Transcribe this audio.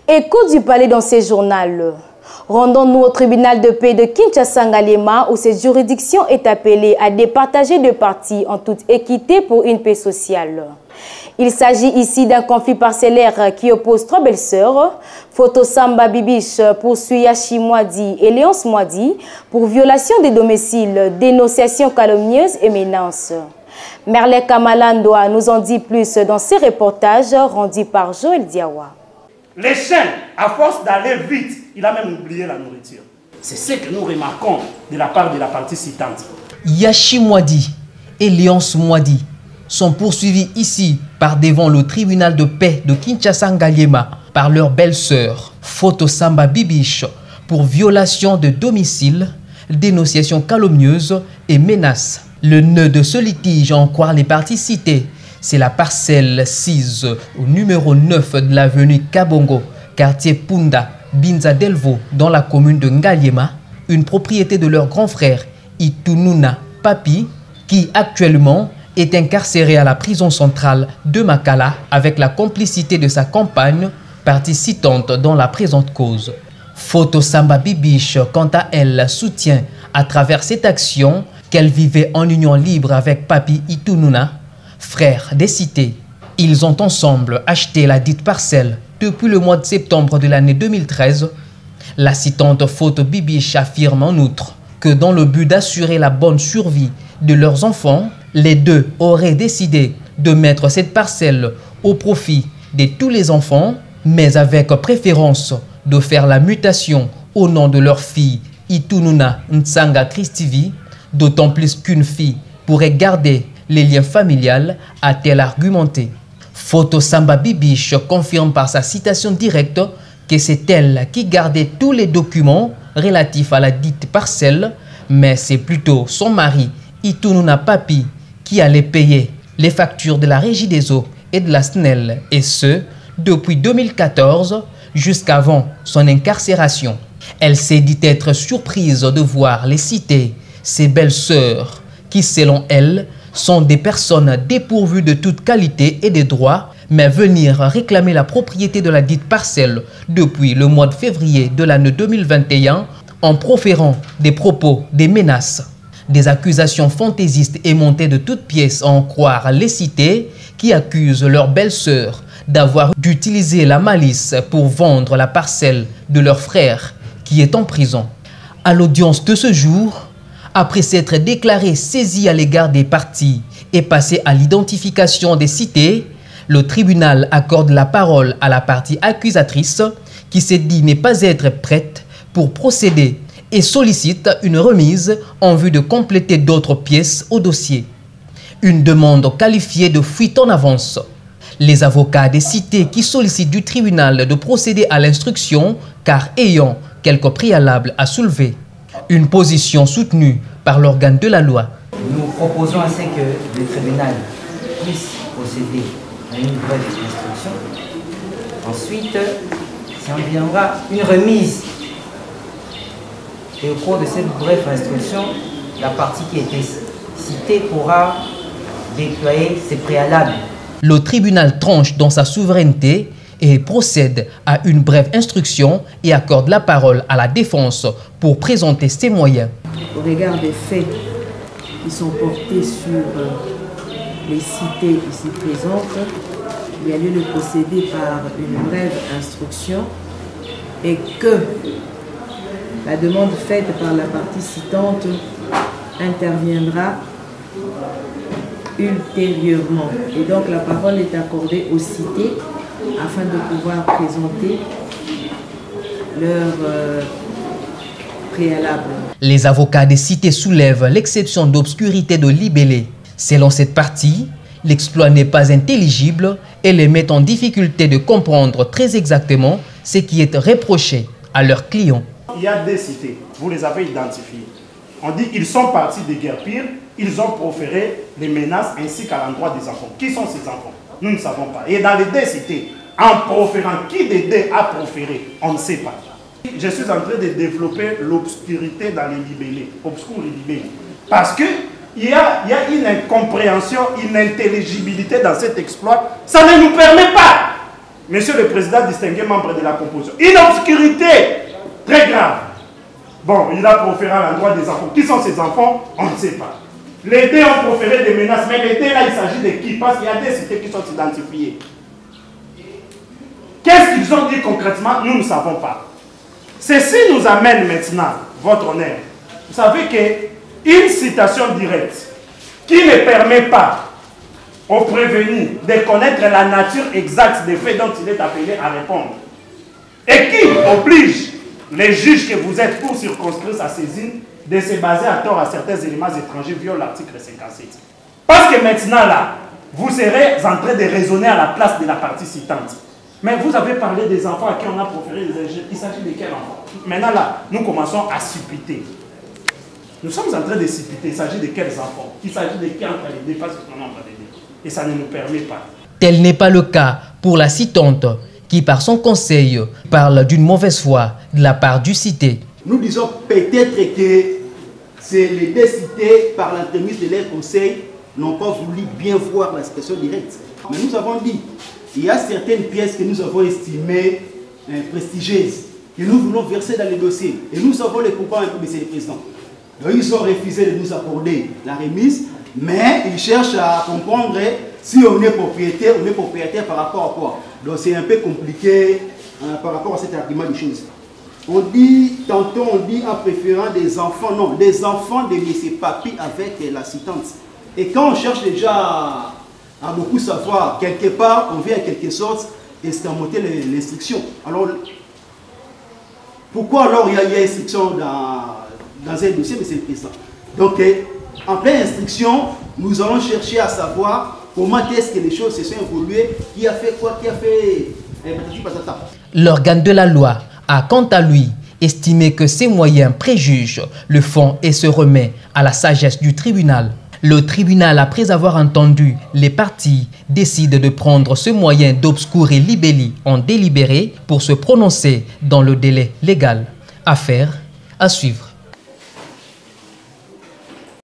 Écho du palais dans ces journaux. Rendons-nous au tribunal de paix de Kinshasa-Ngaliema où cette juridiction est appelée à départager deux parties en toute équité pour une paix sociale. Il s'agit ici d'un conflit parcellaire qui oppose trois belles-sœurs. Photo Samba Bibiche poursuit Yashi Mwadi et Léonce Mwadi pour violation des domiciles, dénonciation calomnieuse et menaces. Merle Kamalandoa nous en dit plus dans ses reportages rendus par Joël Diawa. Les chaînes, à force d'aller vite, il a même oublié la nourriture. C'est ce que nous remarquons de la part de la partie citante. Yashi Mwadi et Léonce Mwadi sont poursuivis ici par devant le tribunal de paix de Kinshasa-Ngaliema par leur belle-sœur, Photo Samba Bibiche, pour violation de domicile, dénonciation calomnieuse et menaces. Le nœud de ce litige, en croire les parties citées, c'est la parcelle 6 au numéro 9 de l'avenue Kabongo, quartier Punda, Binza Delvo, dans la commune de Ngaliema, une propriété de leur grand frère, Itununa Papi, qui actuellement est incarcéré à la prison centrale de Makala avec la complicité de sa compagne, partie citante dans la présente cause. Photo Samba Bibiche, quant à elle, soutient à travers cette action qu'elle vivait en union libre avec Papi Itununa, frère des cités. Ils ont ensemble acheté la dite parcelle depuis le mois de septembre de l'année 2013. La citante Photo Bibiche affirme en outre que dans le but d'assurer la bonne survie de leurs enfants, les deux auraient décidé de mettre cette parcelle au profit de tous les enfants, mais avec préférence de faire la mutation au nom de leur fille Itununa Ntsanga Christivi, d'autant plus qu'une fille pourrait garder les liens familiales, a-t-elle argumenté. Photo Samba Bibiche confirme par sa citation directe que c'est elle qui gardait tous les documents relatifs à la dite parcelle, mais c'est plutôt son mari Itununa Papi qui allait payer les factures de la Régie des eaux et de la SNEL, et ce, depuis 2014 jusqu'avant son incarcération. Elle s'est dit être surprise de voir les citer, ses belles-sœurs, qui selon elle, sont des personnes dépourvues de toute qualité et de droits, mais venir réclamer la propriété de la dite parcelle depuis le mois de février de l'année 2021 en proférant des propos, des menaces. Des accusations fantaisistes et montées de toutes pièces à en croire les cités qui accusent leur belle-sœur d'avoir d'utiliser la malice pour vendre la parcelle de leur frère qui est en prison. À l'audience de ce jour, après s'être déclaré saisi à l'égard des parties et passé à l'identification des cités, le tribunal accorde la parole à la partie accusatrice qui s'est dit ne pas être prête pour procéder et sollicite une remise en vue de compléter d'autres pièces au dossier. Une demande qualifiée de fuite en avance. Les avocats des cités qui sollicitent du tribunal de procéder à l'instruction car ayant quelques préalables à soulever. Une position soutenue par l'organe de la loi. Nous proposons à ce que le tribunal puisse procéder à une brève instruction. Ensuite, s'en viendra une remise. Et au cours de cette brève instruction, la partie qui était citée pourra déployer ses préalables. Le tribunal tranche dans sa souveraineté et procède à une brève instruction et accorde la parole à la défense pour présenter ses moyens. Au regard des faits qui sont portés sur les cités ici présentes, il y a lieu de procéder par une brève instruction et que la demande faite par la partie citante interviendra ultérieurement. Et donc la parole est accordée aux cités afin de pouvoir présenter leur préalable. Les avocats des cités soulèvent l'exception d'obscurité de libellé. Selon cette partie, l'exploit n'est pas intelligible et les met en difficulté de comprendre très exactement ce qui est reproché à leurs clients. Il y a des cités, vous les avez identifiées. On dit qu'ils sont partis déguerpir, ils ont proféré les menaces ainsi qu'à l'endroit des enfants. Qui sont ces enfants? Nous ne savons pas. Et dans les deux cités, en proférant, qui des deux a proféré? On ne sait pas. Je suis en train de développer l'obscurité dans les libellés, obscur et libellés. Parce qu'il y a une incompréhension, une intelligibilité dans cet exploit. Ça ne nous permet pas Monsieur le Président, distingué membre de la composition. Une obscurité très grave. Bon, il a proféré à l'endroit des enfants. Qui sont ces enfants? On ne sait pas. Les deux ont proféré des menaces, mais les deux là, il s'agit de qui? Parce qu'il y a des cités qui sont identifiées. Qu'est-ce qu'ils ont dit concrètement? Nous ne savons pas. Ceci nous amène maintenant, votre honneur. Vous savez qu'une citation directe qui ne permet pas au prévenu de connaître la nature exacte des faits dont il est appelé à répondre et qui oblige les juges que vous êtes pour circonscrire sa saisine de se baser à tort à certains éléments étrangers violent l'article 57. Parce que maintenant là, vous serez en train de raisonner à la place de la partie citante. Mais vous avez parlé des enfants à qui on a proféré les injures. Il s'agit de quels enfants? Maintenant là, nous commençons à suppiter. Nous sommes en train de suppiter. Il s'agit de quels enfants? Il s'agit de qui entre les deux? Parce qu'on est en train de dire. Et ça ne nous permet pas. Tel n'est pas le cas pour la citante qui, par son conseil, parle d'une mauvaise foi de la part du cité. Nous disons peut-être que c'est les deux cités, par l'entremise de leur conseil, n'ont pas voulu bien voir la situation directe. Mais nous avons dit, il y a certaines pièces que nous avons estimées prestigieuses, que nous voulons verser dans les dossiers. Et nous avons les comprendre un peu, monsieur le Président. Donc, ils ont refusé de nous accorder la remise, mais ils cherchent à comprendre si on est propriétaire par rapport à quoi. Donc c'est un peu compliqué par rapport à cet argument des choses. On dit, tantôt on dit en préférant des enfants, non, des enfants de M. Papi avec la citante. Et quand on cherche déjà à beaucoup savoir, quelque part, on vient en quelque sorte escamoter l'instruction. Alors, pourquoi alors il y a instruction dans un dossier, M. le Président? Donc, en pleine instruction, nous allons chercher à savoir comment est-ce que les choses se sont évoluées, qui a fait quoi, qui a fait... L'organe de la loi a quant à lui estimé que ces moyens préjugent le fond et se remet à la sagesse du tribunal. Le tribunal, après avoir entendu les parties, décide de prendre ce moyen d'obscurer libelli en délibéré pour se prononcer dans le délai légal. Affaire à suivre.